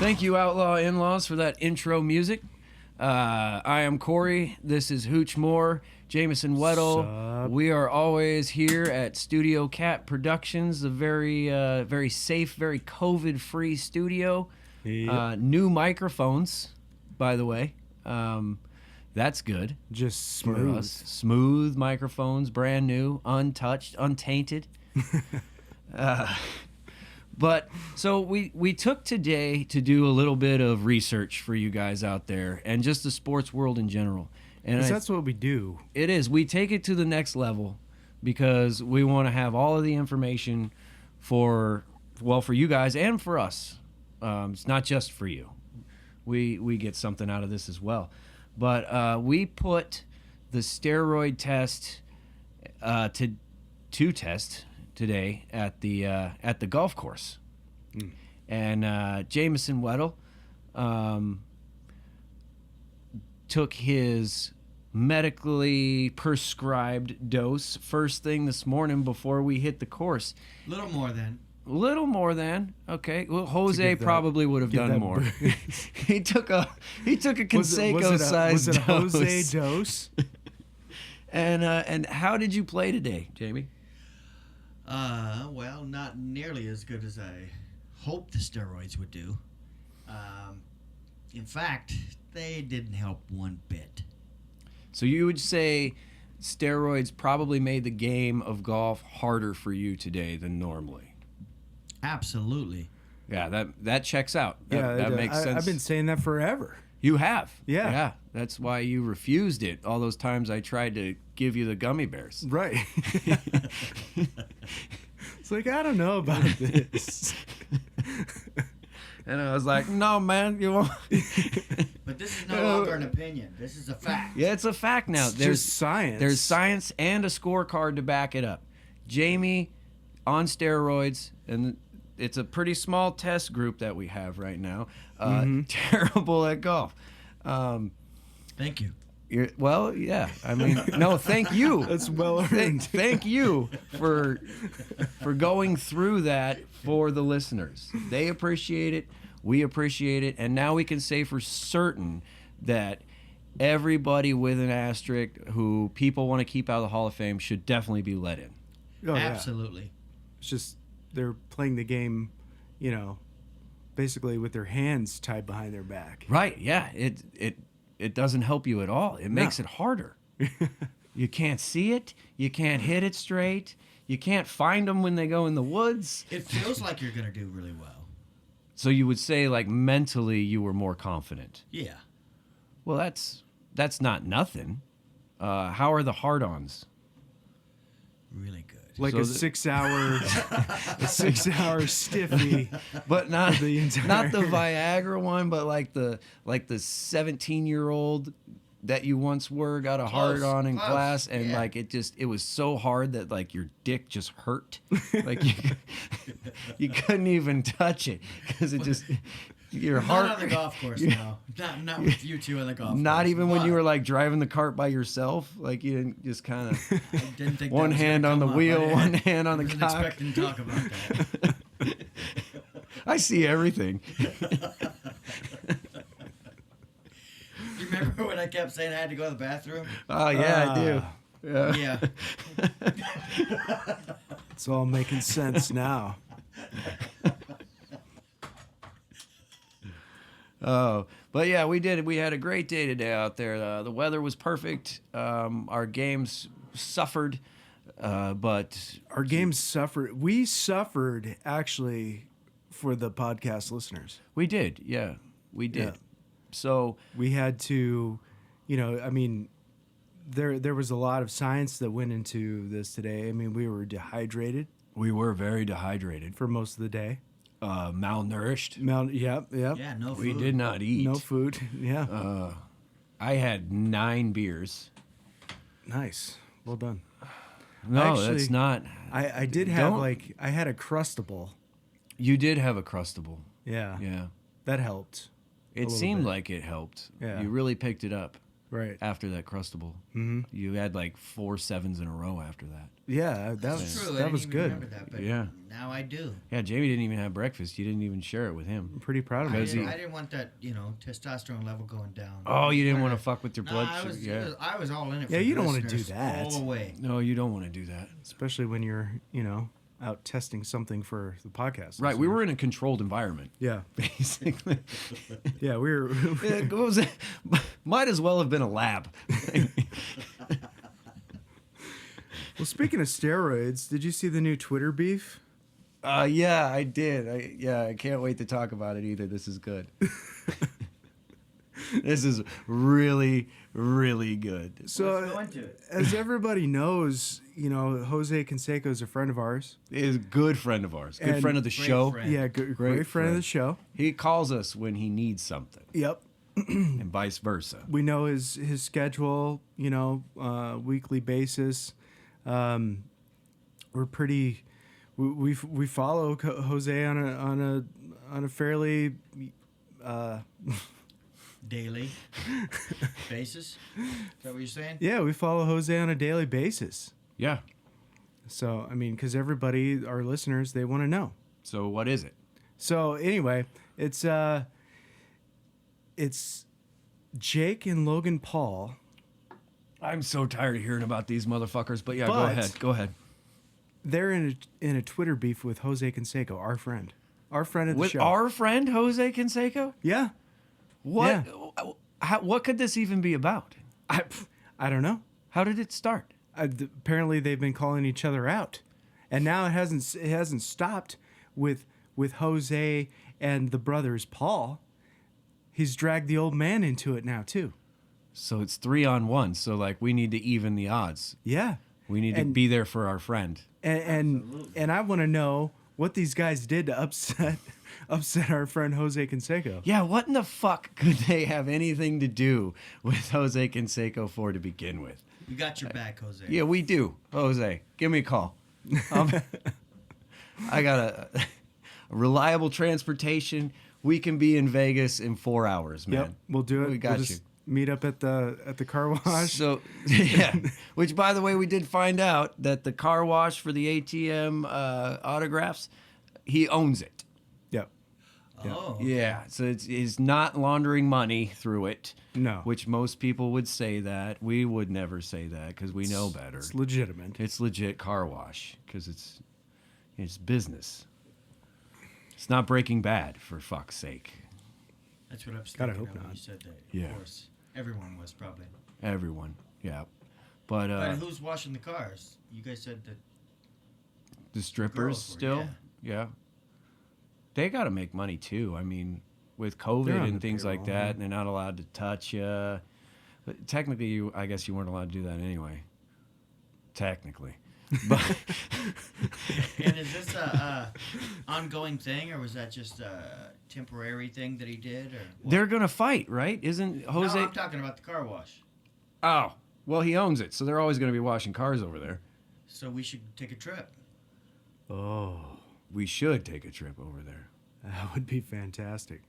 Thank you, Outlaw In-Laws, for that intro music. I am Corey. This is Hooch Moore, Jameson Weddle. We are always here at Studio Cat Productions, a very safe, very COVID-free studio. Yep. New microphones, by the way. That's good. Just For smooth. us. Smooth microphones, brand new, untouched, untainted. But so we took today to do a little bit of research for you guys out there and just the sports world in general. And That's what we do. it is. We take it to the next level because we want to have all of the information for you guys and for us. It's not just for you. We get something out of this as well. But we put the steroid test to test today at the golf course. And Jameson Weddle took his medically prescribed dose first thing this morning before we hit the course. Little more than. Okay. Well, Jose probably would have get done that more. he took a Was Conseco sized it a dose. Jose dose? And how did you play today, Jamie? Well, not nearly as good as I hoped the steroids would do. In fact, they didn't help one bit. So you would say steroids probably made the game of golf harder for you today than normally. Absolutely. Yeah, that checks out. That makes sense. I've been saying that forever. You have. Yeah. Yeah. That's why you refused it all those times I tried to give you the gummy bears. Right. It's like, I don't know about this. And I was like, no, man, you won't. But this is no longer an opinion. This is a fact. Yeah, it's a fact now. It's just science. There's science and a scorecard to back it up. Jamie on steroids, and it's a pretty small test group that we have right now. Terrible at golf. Thank you. Well, yeah. I mean, no, thank you. That's well earned. Thank you for going through that for the listeners. They appreciate it. We appreciate it. And now we can say for certain that everybody with an asterisk who people want to keep out of the Hall of Fame should definitely be let in. Oh, yeah. Absolutely. It's just they're playing the game, basically with their hands tied behind their back. Right, yeah. It doesn't help you at all. It makes it harder. You can't see it. You can't hit it straight. You can't find them when they go in the woods. It feels like you're going to do really well. So you would say, like, mentally you were more confident. Yeah. Well, that's not nothing. How are the hard-ons? Really good. Like So a the- 6 hour, a 6 hour stiffy. But not The entire- not the Viagra one, but like the 17-year-old that you once were got a hard on in close, class, and yeah. like it was so hard that like your dick just hurt, like you couldn't even touch it because it just your heart. Not on the golf course, no. Not with you two on the golf course. Not even when you But were like driving the cart by yourself, like you didn't just kind of I didn't think one that was hand gonna on the come up. wheel, I one hand on the wasn't cock. expecting to talk about that. I see everything. You remember when I kept saying I had to go to the bathroom? Oh yeah, I do. Yeah. Yeah. It's all making sense now. Oh, but yeah, we did. We had a great day today out there. The weather was perfect. Our games suffered, but Our games suffered. We suffered, actually, for the podcast listeners. we did. Yeah, we did. Yeah. So We had to, there was a lot of science that went into this today. I mean, we were dehydrated we were very dehydrated, for most of the day. malnourished. Yep. Yeah, no food. We did not eat. No food. Yeah. I had 9 beers. Nice. Well done. No, Actually, that's not. I did have Don't- I had a Crustable. You did have a Crustable. Yeah. Yeah. That helped. It little seemed bit. like it helped. Yeah. You really picked it up. Right. after that Crustable. Mm-hmm. You had like 4 7s in a row after that. Yeah, that That's was true. I that didn't was even good. remember that, but Yeah. now I do. Yeah, Jamie didn't even have breakfast. You didn't even share it with him. I'm pretty proud of I myself. didn't want that, testosterone level going down. Oh, you didn't I want to was fuck with your No, blood I sugar. was, Yeah. I was all in it. Yeah, for you the don't wanna do listeners that. all the way. No, you don't want to do that. Especially when you're, out testing something for the podcast. Right, we were in a controlled environment, Yeah. basically. Yeah, we were. It goes, might as well have been a lab. Well, speaking of steroids, did you see the new Twitter beef? Yeah, I did. I can't wait to talk about it either. This is good. This is really, really good. So, Let's go into it. as everybody knows, Jose Canseco is a friend of ours. He's a good friend of ours. Good And friend of the great show. friend. Yeah, great friend of the show. He calls us when he needs something, Yep. and vice versa. We know his schedule, weekly basis. We're pretty. We follow Jose on a fairly. Daily basis. Is that what you're saying? Yeah, we follow Jose on a daily basis. Yeah. So because everybody, our listeners, they want to know. So what is it? So anyway, it's Jake and Logan Paul. I'm so tired of hearing about these motherfuckers. But yeah, go But- ahead. Go ahead. They're in a Twitter beef with Jose Canseco, our friend of the With show. our friend Jose Canseco? Yeah, What? What could this even be about? I don't know. How did it start? Apparently they've been calling each other out, and now it hasn't stopped with Jose and the brothers Paul. He's dragged the old man into it now too. So it's 3-on-1. So like we need to even the odds. Yeah, We need to And- be there for our friend. and I want to know what these guys did to upset our friend Jose Canseco. Yeah, what in the fuck could they have anything to do with Jose Canseco for to begin with? We got your back, Jose. Yeah, we do. Jose, give me a call. I got a reliable transportation. We can be in Vegas in 4 hours, man. Yep, we'll do it. We got we'll you. just meet up at the car wash. So, yeah. Which, by the way, we did find out that the car wash for the ATM autographs, he owns it. Yep. Oh. Yeah. So he's not laundering money through it. No. Which most people would say that. We would never say that because we know better. It's legitimate. It's legit car wash because it's business. It's not Breaking Bad, for fuck's sake. That's what I was Gotta thinking hope of when not. you said that. Yeah. Of course. Everyone was probably. Everyone, yeah. But But who's washing the cars? You guys said that. the strippers girls were, still, yeah. They got to make money too. I mean, with COVID They're on and the things like payroll, that, yeah. and they're not allowed to touch you. But technically, I guess you weren't allowed to do that anyway. Technically. But And is this a ongoing thing, or was that just a temporary thing that he did, or? What? they're going to fight, right? Isn't Jose... No, I'm talking about the car wash. Oh, well, he owns it, so they're always going to be washing cars over there. So we should take a trip. Oh, We should take a trip over there. that would be fantastic.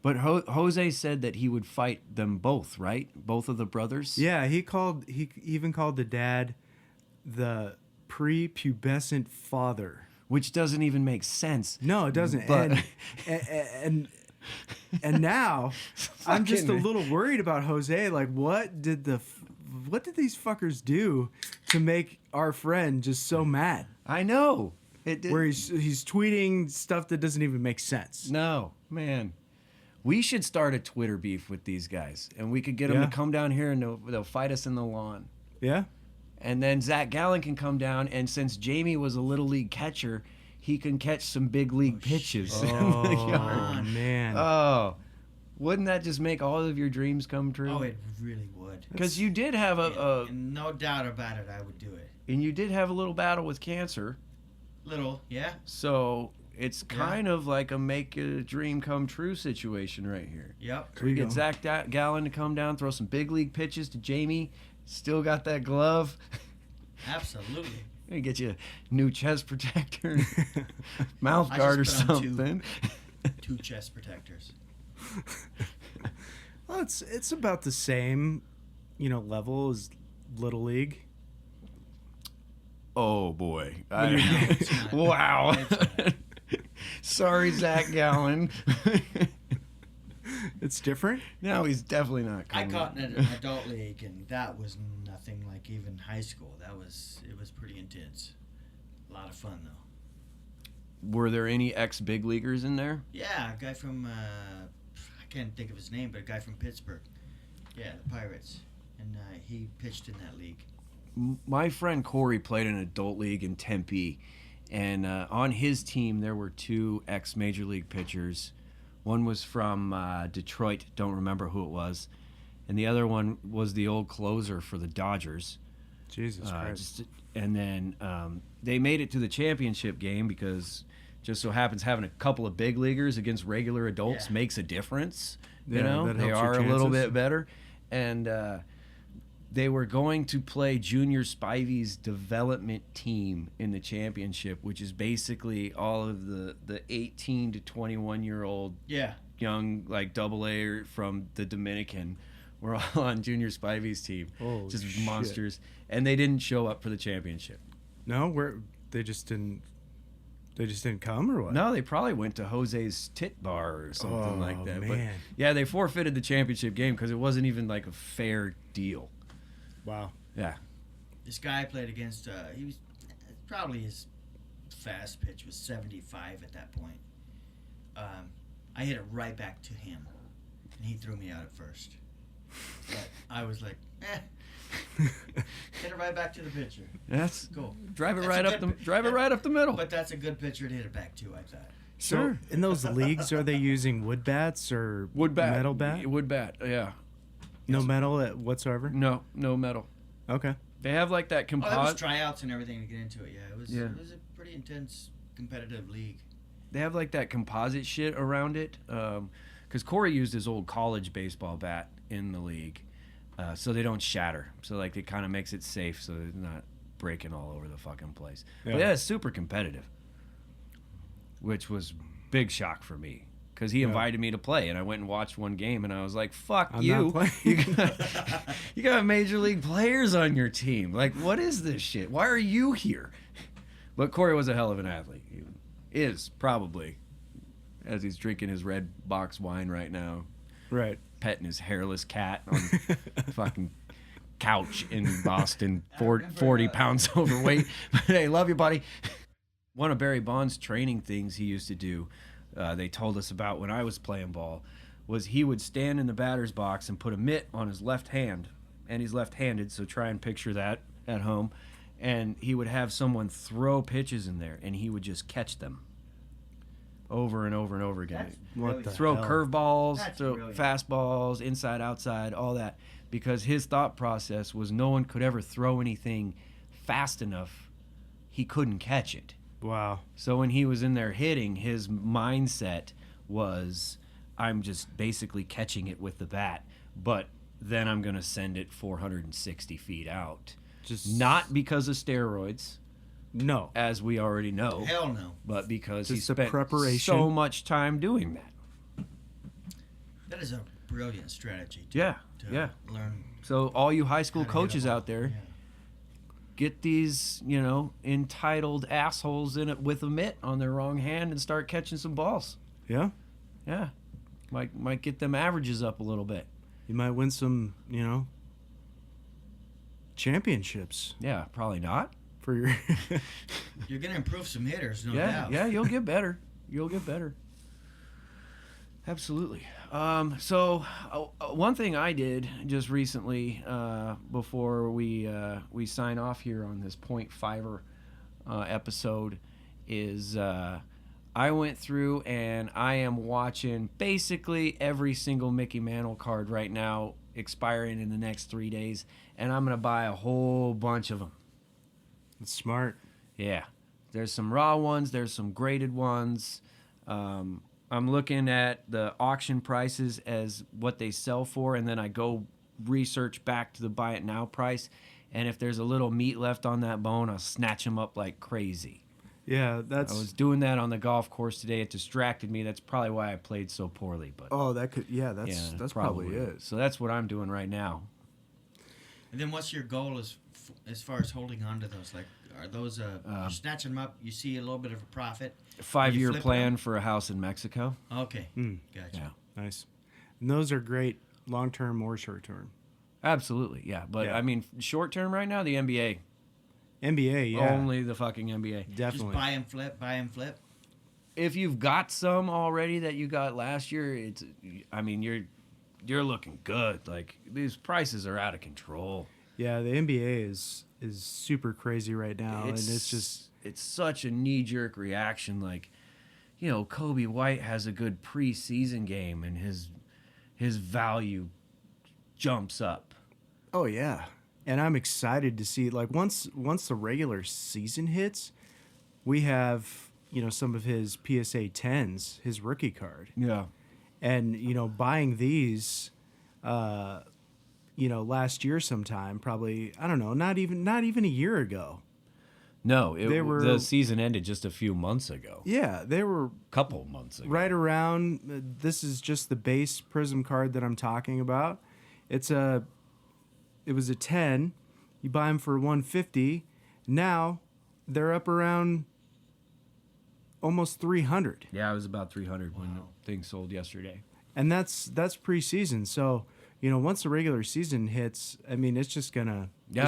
But Jose said that he would fight them both, right? Both of the brothers? Yeah, he even called the dad the prepubescent father. Which doesn't even make sense. No, it doesn't. But- And now I'm just a Fucking- little worried about Jose. Like, what did these fuckers do to make our friend just so mad? I know. It did. Where he's tweeting stuff that doesn't even make sense. No, man. We should start a Twitter beef with these guys, and we could get them Yeah. to come down here and they'll fight us in the lawn. Yeah. And then Zach Gallen can come down, and since Jamie was a little league catcher, he can catch some big league pitches in the yard. Oh man. Oh, wouldn't that just make all of your dreams come true? Oh, it really would. Because you did have And no doubt about it, I would do it. and you did have a little battle with cancer, Little, yeah. so it's Yeah. kind of like a make a dream come true situation right here. Yep. We you get go. Zach Gallen to come down, throw some big league pitches to Jamie. Still got that glove. Absolutely. Gonna get you a new chest protector, mouth I guard or just put on two. something. 2 chest protectors. Oh, it's about the same, level as Little League. Oh boy! No, it's not. Wow. It's Sorry, Zach Gallen. It's different. No, he's definitely not I coming. caught in an adult league, and that was nothing like even high school. It was pretty intense. A lot of fun though. Were there any ex-big leaguers in there? Yeah, a guy from I can't think of his name, but a guy from Pittsburgh. Yeah, the Pirates, and he pitched in that league. My friend Corey played in an adult league in Tempe, and on his team there were 2 ex-major league pitchers. One was from Detroit, don't remember who it was, and the other one was the old closer for the Dodgers. Jesus Christ. And then they made it to the championship game because just so happens having a couple of big leaguers against regular adults Yeah. makes a difference. Yeah, that They helps your are a little chances. bit better. And they were going to play Junior Spivey's development team in the championship, which is basically all of the 18 to 21-year-old Yeah, young, like AA from the Dominican. Were all on Junior Spivey's team. Holy just shit. monsters. And they didn't show up for the championship. No, they just didn't come, or what? No, they probably went to Jose's Tit Bar or something like that. But Man. yeah, they forfeited the championship game because it wasn't even like a fair deal. Wow. Yeah. this guy I played against. He was probably his fast pitch was 75 at that point. I hit it right back to him, and he threw me out at first. But I was like, hit it right back to the pitcher. That's Cool. drive it That's right a up the good- drive it right up the middle. But that's a good pitcher to hit it back to, I thought. So in those leagues, are they using wood bats or Wood bat. metal bat? Wood bat. Yeah. No metal whatsoever. No metal. Okay. They have like that Oh, there was composite. tryouts and everything to get into it. Yeah, it Yeah. was a pretty intense competitive league. They have like that composite shit around it. Because Corey used his old college baseball bat in the league, so they don't shatter. So like it kind of makes it safe, so they're not breaking all over the fucking place. But yeah, it's super competitive, which was big shock for me because he invited me to play, and I went and watched one game, and I was like, "Fuck I'm you! not playing. You got major league players on your team. Like, what is this shit? Why are you here?" But Corey was a hell of an athlete. He is probably, as he's drinking his red box wine right now, Right. petting his hairless cat on fucking couch in Boston, I 40 remember, pounds overweight. But hey, love you, buddy. One of Barry Bonds' training things he used to do, they told us about when I was playing ball, was he would stand in the batter's box and put a mitt on his left hand, and he's left-handed, so try and picture that at home, and he would have someone throw pitches in there, and he would just catch them over and over and over again. That's What really the Throw hell? curveballs, That's throw brilliant. fastballs, inside, outside, all that. Because his thought process was no one could ever throw anything fast enough, he couldn't catch it. Wow. So when he was in there hitting, his mindset was, I'm just basically catching it with the bat, but then I'm going to send it 460 feet out. Just Not because of steroids, no. as we already know, Hell no. but because he Just the spent preparation. so much time doing that. That is a brilliant strategy. Yeah, To yeah. learn So all you high school how to hit a coaches ball. out there, Yeah. get these, entitled assholes in it with a mitt on their wrong hand and start catching some balls. Yeah. Yeah. Might get them averages up a little bit. You might win some, championships Yeah, probably not. for your. You're gonna improve some hitters, no yeah, doubt. yeah, you'll get better. You'll get better. Absolutely. So one thing I did just recently, before we sign off here on this Point Fiver episode, is I went through and I am watching basically every single Mickey Mantle card right now expiring in the next 3 days, and I'm gonna buy a whole bunch of them. That's smart. Yeah, there's some raw ones. There's some graded ones. I'm looking at the auction prices as what they sell for, and then I go research back to the buy it now price. And if there's a little meat left on that bone, I'll snatch them up like crazy. Yeah, I that's. was doing that on the golf course today. It distracted me. That's probably why I played so poorly. But Oh, that could. Yeah, yeah, that's probably it. So that's what I'm doing right now. And then what's your goal as far as holding on to those? Like, are those you're snatching them up? You see a little bit of a profit. 5-year flip plan them? for a house in Mexico. Okay, Mm. gotcha. Yeah. Nice. And those are great, long term or short term. Absolutely, yeah. But Yeah. I mean, short term right now, the NBA. NBA, yeah, Only the fucking NBA. Just definitely. buy and flip, buy and flip. If you've got some already that you got last year, I mean, you're looking good. Like these prices are out of control. Yeah, the NBA is super crazy right now, and it's just it's such a knee-jerk reaction. Like, you know, Kobe White has a good preseason game, and his value jumps up. oh yeah, and I'm excited to see like once the regular season hits, we have some of his PSA 10s, his rookie card, Yeah. and buying these, last year sometime, probably I don't know, not even a year ago. No, They were- the season ended just a few months ago. Yeah, they were Couple months ago. right around. This is just the base Prism card that I'm talking about. It was a 10. You buy them for 150. Now they're up around almost 300, Yeah, it was about 300 when the thing sold yesterday. and that's preseason. So once the regular season hits, I mean it's just gonna go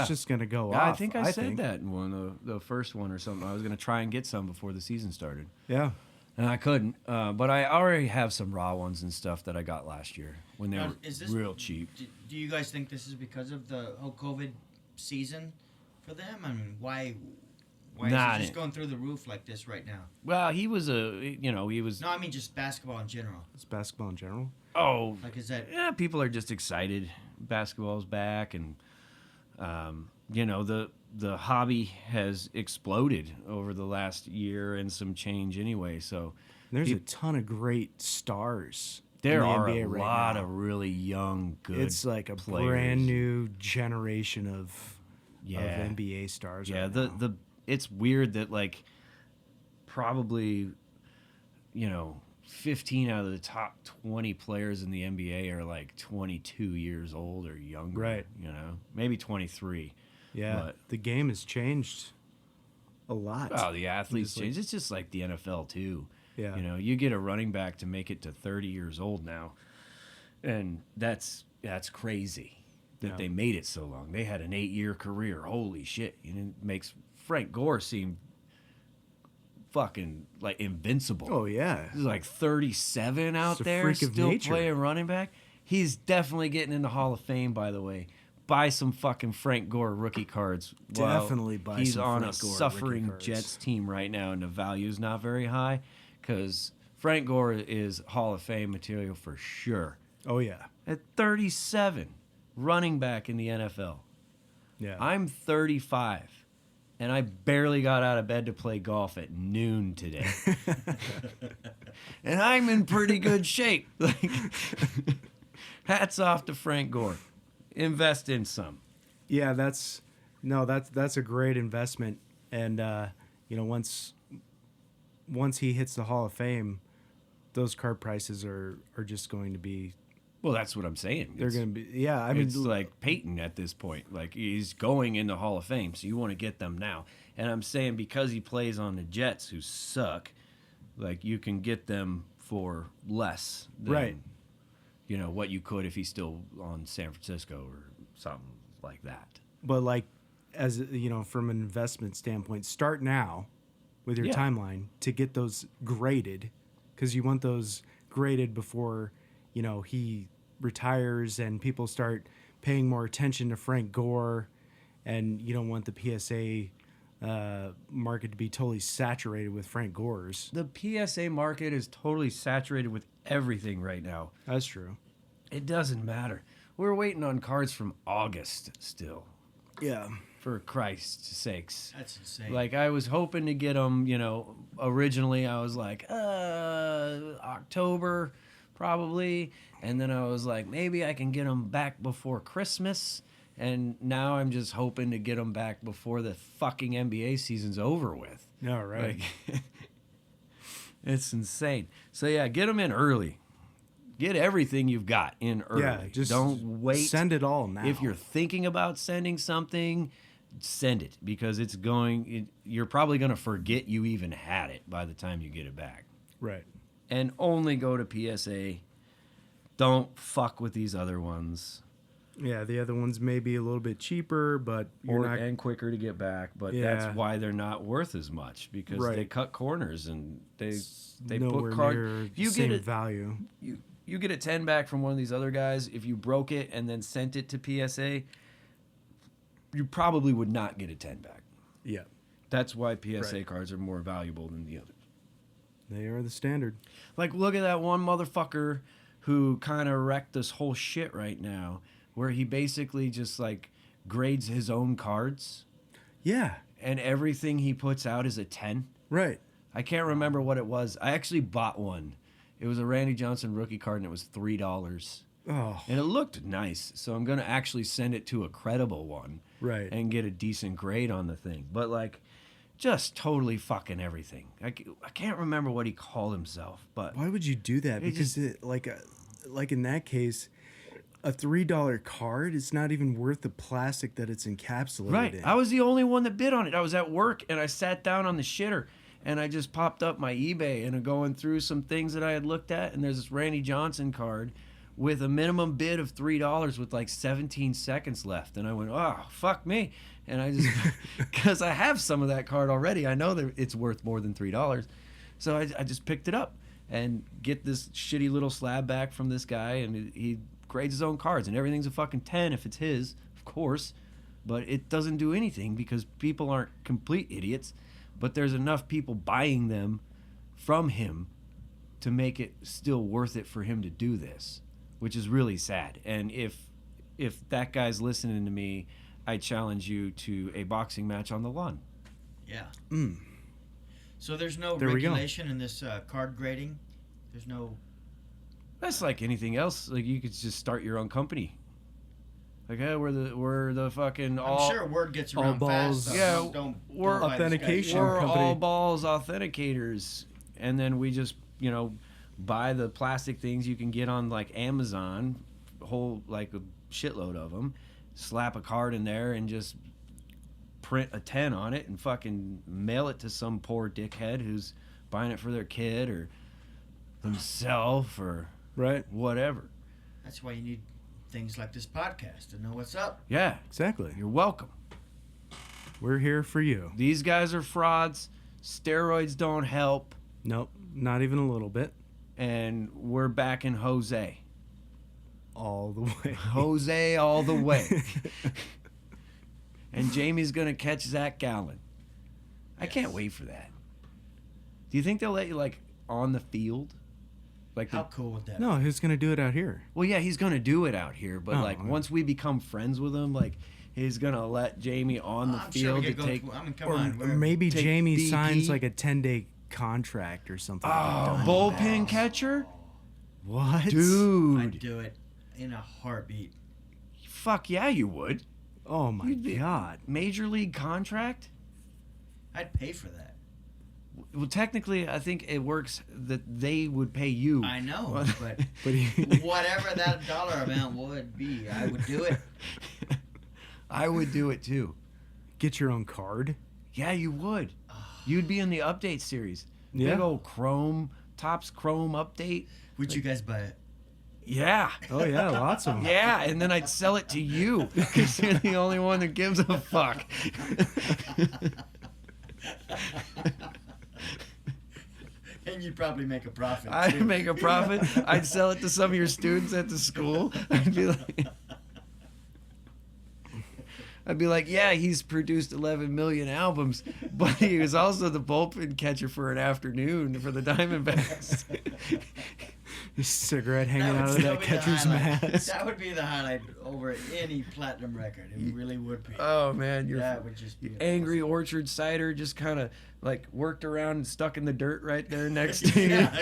Yeah, off. I think I said that in one of the first one or something. I was going to try and get some before the season started. Yeah. And I couldn't. But I already have some raw ones and stuff that I got last year when they Now, were is this- real cheap. Do you guys think this is because of the whole COVID season for them? I mean, why is Nah, it just it- going through the roof like this right now? Well, he was he was. No, I mean just basketball in general. It's basketball in general. Oh, Like, is that yeah, people are just excited. Basketball's back, and the hobby has exploded over the last year and some change anyway. So There's a ton of great stars. there in the are NBA a right lot now. of really young, good. It's like a players. brand new generation of Yeah. NBA stars. Yeah, right the now. the it's weird that like probably 15 out of the top 20 players in the NBA are like 22 years old or younger. Right. Maybe 23. yeah, but- the game has changed a lot. Oh, the athletes Just like- change. It's just like the NFL too. Yeah. You get a running back to make it to 30 years old now, and that's crazy that Yeah. they made it so long. They had an 8-year career. Holy shit! It makes Frank Gore seem fucking like invincible. Oh yeah, He's like 37 out It's a there, freak of still nature. playing running back. He's definitely getting in the Hall of Fame, by the way. Buy some fucking Frank Gore rookie cards. while Definitely buy He's some on Frank a Gore rookie suffering cards. Jets team right now, and the value's not very high because Frank Gore is Hall of Fame material for sure. oh yeah, At 37, running back in the NFL. yeah. I'm 35, and I barely got out of bed to play golf at noon today. And I'm in pretty good shape. Like, hats off to Frank Gore. Invest in some. Yeah, that's a great investment, and once he hits the Hall of Fame, those card prices are just going to be. Well, that's what I'm saying. They're going to be. Yeah, I mean, It's like Peyton at this point. Like, he's going in the Hall of Fame, so you want to get them now. And I'm saying because he plays on the Jets, who suck, like, you can get them for less than, Right. What you could if he's still on San Francisco or something like that. but like, as from an investment standpoint, start now with your Yeah. timeline to get those graded, because you want those graded before he retires and people start paying more attention to Frank Gore, and you don't want the PSA market to be totally saturated with Frank Gores. The PSA market is totally saturated with everything right now. That's true. It doesn't matter. We're waiting on cards from August still, Yeah. for Christ's sakes. that's insane? Like, I was hoping to get them, originally I was like, October probably. And then I was like, maybe I can get them back before Christmas. And now I'm just hoping to get them back before the fucking NBA season's over with. No, right. Like, it's insane. So yeah, get them in early. Get everything you've got in early. Yeah, just don't wait. Send it all now. If you're thinking about sending something, send it because you're probably going to forget you even had it by the time you get it back. right. And only go to PSA. Don't fuck with these other ones. Yeah, the other ones may be a little bit cheaper, but you're not. And quicker to get back, but Yeah. that's why they're not worth as much because Right. they cut corners and they nowhere put card. near You same get it. value. You get a 10 back from one of these other guys. If you broke it and then sent it to PSA, you probably would not get a 10 back. Yeah, That's why PSA Right. cards are more valuable than the others. they are the standard. Like, look at that one motherfucker who kind of wrecked this whole shit right now, where he basically just like grades his own cards Yeah, and everything he puts out is a 10. right. I can't remember what it was. I actually bought one. It was a Randy Johnson rookie card and it was $3. Oh, And it looked nice. So I'm going to actually send it to a credible one right. and get a decent grade on the thing. But like, just totally fucking everything. I can't remember what he called himself, but Why would you do that? It Because like in that case, a $3 card is not even worth the plastic that it's encapsulated right. in. I was the only one that bid on it. I was at work and I sat down on the shitter and I just popped up my eBay and going through some things that I had looked at. And there's this Randy Johnson card with a minimum bid of $3 with like 17 seconds left. And I went, oh, fuck me. And I just, because I have some of that card already, I know that it's worth more than $3. So I just picked it up and get this shitty little slab back from this guy. And he grades his own cards and everything's a fucking 10 if it's his, of course. But it doesn't do anything because people aren't complete idiots. But there's enough people buying them from him to make it still worth it for him to do this, which is really sad. And if that guy's listening to me, I challenge you to a boxing match on the lawn. Yeah. Mm. So there's no There we go. regulation in this card grading? There's no... That's like anything else. Like you could just start your own company. Like, hey, we're the fucking I'm all sure word gets all around balls. fast. So Yeah, don't we're buy this guy's authentication. shit. we're company. all balls authenticators, and then we just buy the plastic things you can get on like Amazon, whole like a shitload of them, slap a card in there and just print a 10 on it and fucking mail it to some poor dickhead who's buying it for their kid or themselves or Right. whatever. That's why you need things like this podcast to know what's up. Yeah, Exactly. you're welcome. We're here for you. These guys are frauds. Steroids don't help. Nope, not even a little bit. And we're back in Jose. All the way. Jose all the way. And Jamie's going to catch Zach Gallen. I can't wait for that. Do you think they'll let you, like, on the field? Like How cool would that No, who's gonna do it out here? Well, yeah, he's going to do it out here. But, Oh, like, okay. once we become friends with him, like, he's going to let Jamie on the I'm sure field we to could go take... I mean, come Or on. we're- maybe take Jamie BP? signs like a 10-day contract or something. Oh, bullpen catcher? What? I'd Dude. do it in a heartbeat. Fuck yeah, you would. Oh my You'd be- God. Major league contract? I'd pay for that. Well, technically, I think it works that they would pay you. I know, but But he, whatever that dollar amount would be, I would do it. I would do it too. get your own card. Yeah, you would. You'd be in the update series. Yeah. Big old Chrome, Topps Chrome update. Would you guys buy it? Yeah. Oh yeah, lots of them. Yeah, and then I'd sell it to you because you're the only one that gives a fuck. And you'd probably make a profit. I'd too. make a profit. I'd sell it to some of your students at the school. I'd be like, yeah, he's produced 11 million albums, but he was also the bullpen catcher for an afternoon for the Diamondbacks. Cigarette That hanging would out of still that be the catcher's highlight. mask. That would be the highlight over any platinum record. It really would be. Oh man, you're That would just be Angry Orchard cider just kind of like worked around and stuck in the dirt right there next to you. Yeah.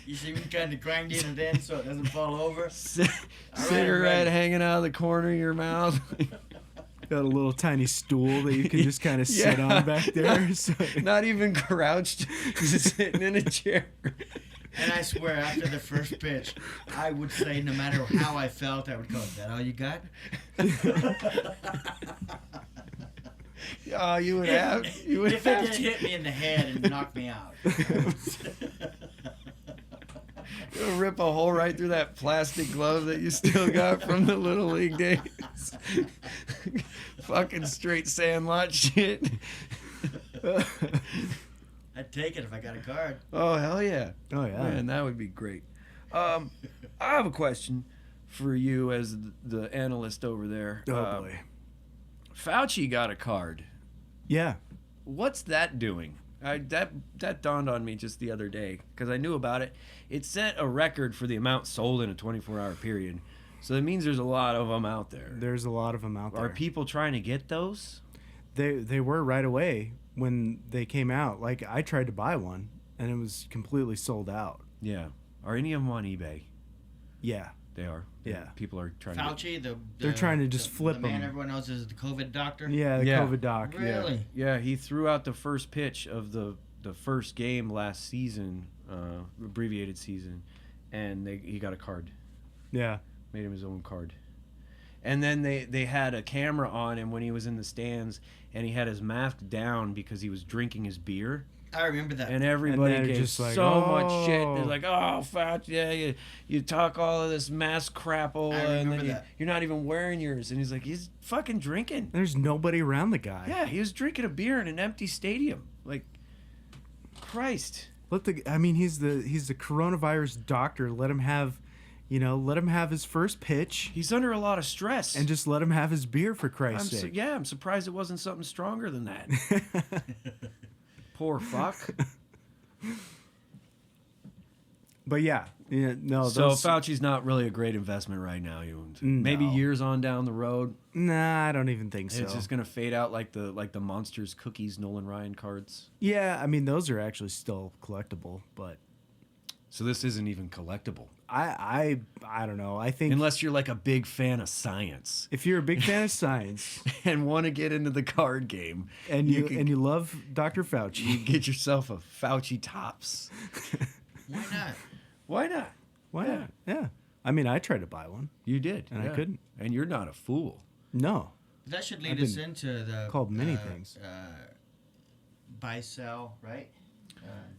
You see me kind of grinding it in so it doesn't fall over. Cigarette ready. hanging out of the corner of your mouth. Got a little tiny stool that you can just kind of sit Yeah. on back there. So, Not even crouched, just sitting in a chair. And I swear, after the first pitch, I would say, no matter how I felt, I would go, "Is that all you got?" Oh, you would have. You would If it have. did hit me in the head and knock me out. You'll rip a hole right through that plastic glove that you still got from the Little League days. Fucking straight sandlot shit. I'd take it if I got a card. Oh, hell yeah. oh yeah. Man, that would be great. I have a question for you as the analyst over there. Oh boy. Fauci got a card. Yeah. What's that doing? That dawned on me just the other day because I knew about it. It set a record for the amount sold in a 24-hour period. So that means there's a lot of them out there. There's a lot of them out there. Are people trying to get those? They were right away when they came out. Like I tried to buy one and it was completely sold out. Yeah. Are any of them on eBay? Yeah. They are. Yeah. People are trying to. Fauci, They're trying to just flip the man 'em. everyone knows is the COVID doctor. Yeah, the Yeah. COVID doc. Really? Yeah, he threw out the first pitch of the first game last season, abbreviated season, and he got a card. Yeah. Made him his own card. And then they had a camera on him when he was in the stands, and he had his mask down because he was drinking his beer. I remember that. And everybody they're gave just like, so much shit. "Oh." They're like, "Oh, Fauci, yeah, you talk all of this mask crapple, I and remember then that. you're not even wearing yours." And he's like, "He's fucking drinking." There's nobody around the guy. Yeah, he was drinking a beer in an empty stadium. Like, Christ. He's the coronavirus doctor. Let him have his first pitch He's under a lot of stress. and just let him have his beer for Christ's sake. I'm surprised it wasn't something stronger than that. Poor fuck. But yeah, no. So Those, Fauci's not really a great investment right now. Maybe No. years on down the road, nah, I don't even think so. it's just gonna fade out like the Monsters Cookies Nolan Ryan cards. Yeah, I mean those are actually still collectible, but So this isn't even collectible I don't know. I think unless you're like a big fan of science if you're a big fan of science and want to get into the card game, and you can love Dr. Fauci, get yourself a Fauci Tops. Why not? Why not? why not? Yeah. I mean, I tried to buy one. You did, And I couldn't. And you're not a fool. No. That should lead I've us been into the called many things. Buy sell, right?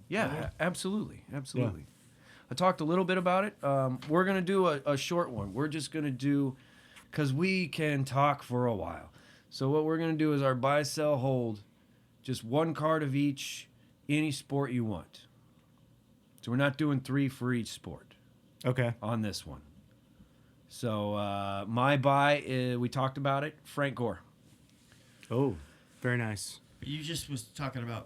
Yeah, absolutely. I talked a little bit about it. We're going to do a short one. We're just going to do, because we can talk for a while. So what we're going to do is our buy, sell, hold, just one card of each, any sport you want. So we're not doing 3 for each sport Okay. on this one. So my buy, we talked about it, Frank Gore. Oh, very nice. You just was talking about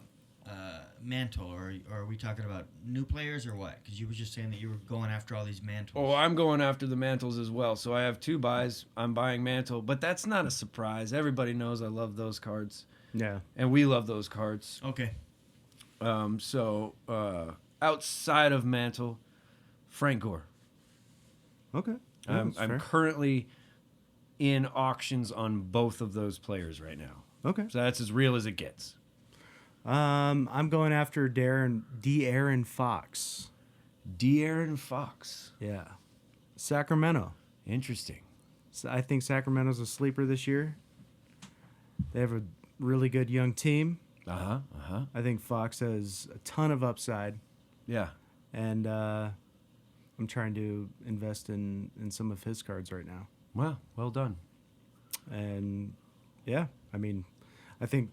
Mantle, or are we talking about new players or what? Because you were just saying that you were going after all these Mantles. Oh, I'm going after the Mantles as well. So I have 2 buys. I'm buying Mantle, but that's not a surprise. Everybody knows I love those cards, Yeah. and we love those cards. Okay. So outside of Mantle, Frank Gore. Okay. Yeah, I'm that's fair. currently in auctions on both of those players right now. Okay. So that's as real as it gets. I'm going after De'Aaron Fox. De'Aaron Fox. Yeah. Sacramento. Interesting. So I think Sacramento's a sleeper this year. They have a really good young team. I think Fox has a ton of upside, Yeah. and I'm trying to invest in some of his cards right now. Well done. And yeah, I mean, I think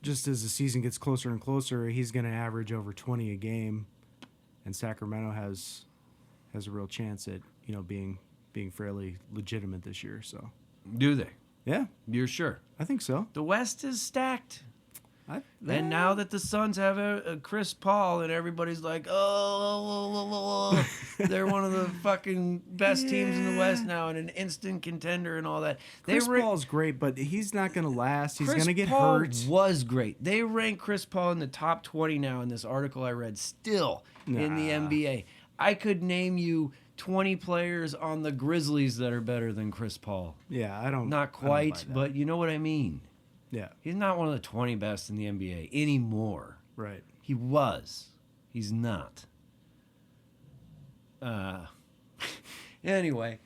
just as the season gets closer and closer, he's going to average over 20 a game, and Sacramento has a real chance at being fairly legitimate this year. So Do they? yeah, You're sure? I think so. The West is stacked. I, And now that the Suns have a Chris Paul and everybody's like, oh, they're one of the fucking best teams in the West now and an instant contender and all that. Chris Paul's great, but he's not going to last. He's Chris going to get Paul hurt. was great. They rank Chris Paul in the top 20 now in this article I read, still in the Nah. NBA. I could name you 20 players on the Grizzlies that are better than Chris Paul. Yeah, I don't. Not I don't buy quite, that. but you know what I mean. yeah, He's not one of the 20 best in the NBA anymore. right. He was. He's not. Anyway,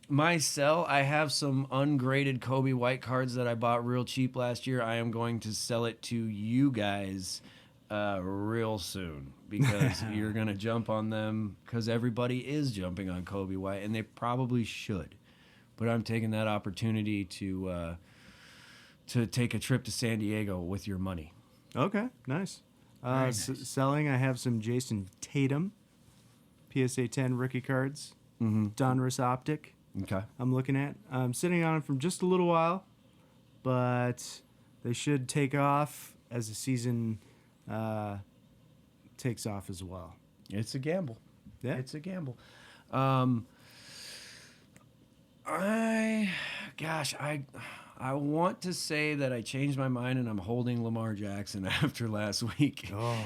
my sell, I have some ungraded Kobe White cards that I bought real cheap last year. I am going to sell it to you guys real soon because you're going to jump on them because everybody is jumping on Kobe White, and they probably should. But I'm taking that opportunity to take a trip to San Diego with your money. Okay, nice. Very nice. Selling, I have some Jason Tatum, PSA 10 rookie cards, Donruss Optic. Okay. I'm looking at. I'm sitting on them for just a little while, but they should take off as the season takes off as well. It's a gamble. Yeah. It's a gamble. I want to say that I changed my mind and I'm holding Lamar Jackson after last week. Oh,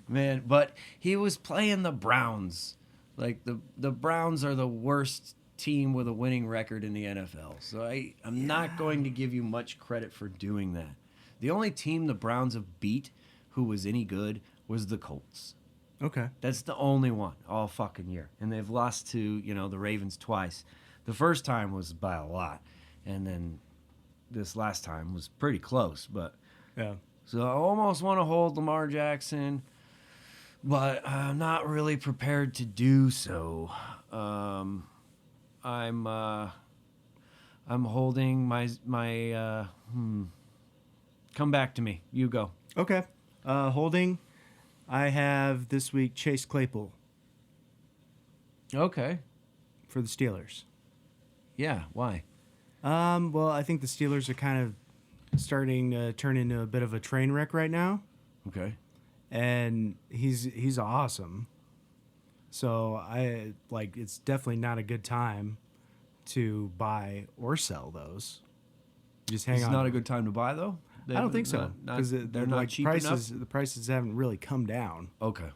Man, but he was playing the Browns. Like the Browns are the worst team with a winning record in the NFL. So I'm not going to give you much credit for doing that. The only team the Browns have beat who was any good was the Colts. okay. That's the only one all fucking year. And they've lost to, the Ravens twice. The first time was by a lot. And then this last time was pretty close. But Yeah. so I almost want to hold Lamar Jackson, but I'm not really prepared to do so. I'm holding my come back to me. You go. Okay. Holding, I have this week Chase Claypool Okay. for the Steelers. Yeah. Why? Well, I think the Steelers are kind of starting to turn into a bit of a train wreck right now, Okay. and he's awesome. So it's definitely not a good time to buy or sell those. Just hang It's on. not a good time to buy though. I don't think so because they're not cheap prices. enough. The prices haven't really come down, Okay.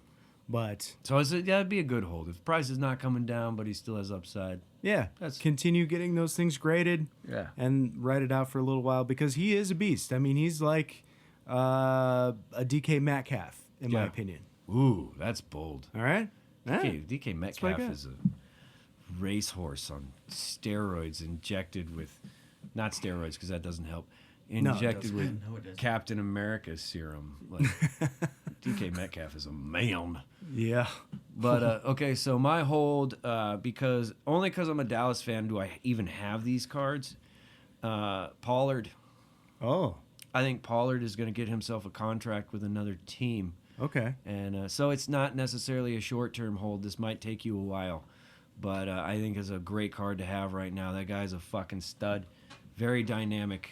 but So that'd be a good hold. If the price is not coming down, but he still has upside. yeah, That's- continue getting those things graded. Yeah. And ride it out for a little while because he is a beast. I mean, he's like a DK Metcalf, in my Yeah. opinion. Ooh, that's bold. All right? Yeah. DK what I Metcalf got. is a racehorse on steroids injected with, not steroids because that doesn't help, it injected doesn't. with No, it doesn't. Captain America serum. Like, DK Metcalf is a man. Yeah. But okay, so my hold, because I'm a Dallas fan, do I even have these cards? Pollard. Oh, I think Pollard is going to get himself a contract with another team. okay. And so it's not necessarily a short-term hold. This might take you a while. But I think it's a great card to have right now. That guy's a fucking stud. Very dynamic.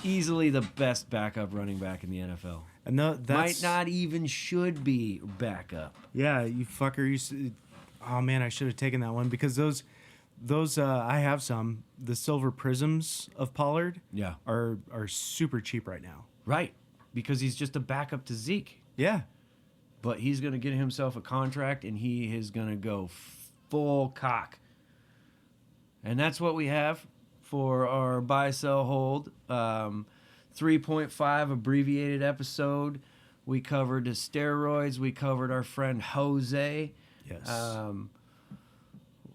Easily the best backup running back in the NFL. And that's Might not even should be backup. Yeah, you fucker. Oh man, I should have taken that one because those I have some. The silver prisms of Pollard Yeah. are super cheap right now. Right. Because he's just a backup to Zeke. Yeah. But he's going to get himself a contract, and he is going to go full cock. And that's what we have for our buy, sell, hold. 3.5 abbreviated episode. We covered the steroids. We covered our friend Jose. Yes.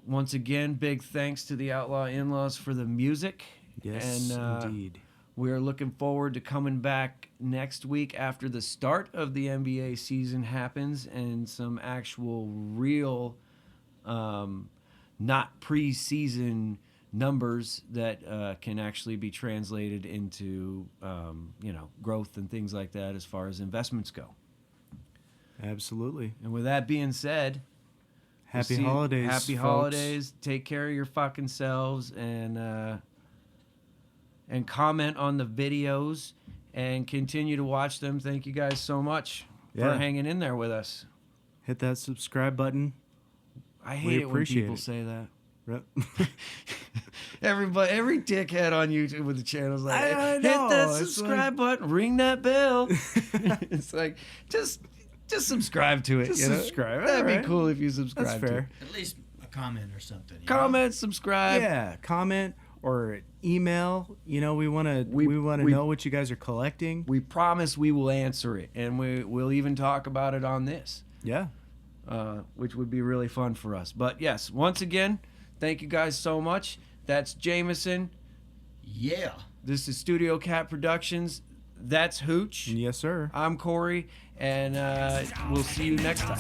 Once again, big thanks to the Outlaw In-Laws for the music. Yes, And indeed. we're looking forward to coming back next week after the start of the NBA season happens and some actual real, not preseason numbers that can actually be translated into, growth and things like that as far as investments go. Absolutely. And with that being said, Happy holidays. Happy folks. holidays. Take care of your fucking selves and comment on the videos and continue to watch them. Thank you guys so much Yeah. for hanging in there with us. Hit that subscribe button. I We hate it when appreciate people it. say that. Yep. Every dickhead on YouTube with the channel's like, I hit know, that it's subscribe button, ring that bell. It's like, just just subscribe to it. Just you know? subscribe. That'd Alright. be cool if you subscribe. That's to fair. it. At least a comment or something. you know? Comment, subscribe. Yeah, comment or email. You know, we want to We- we want to we- know what you guys are collecting. We promise we will answer it, and we'll even talk about it on this, Yeah. which would be really fun for us. But yes, once again, thank you guys so much. That's Jameson. Yeah. This is Studio Cat Productions. That's Hooch. Yes, sir. I'm Corey, and we'll see you next time.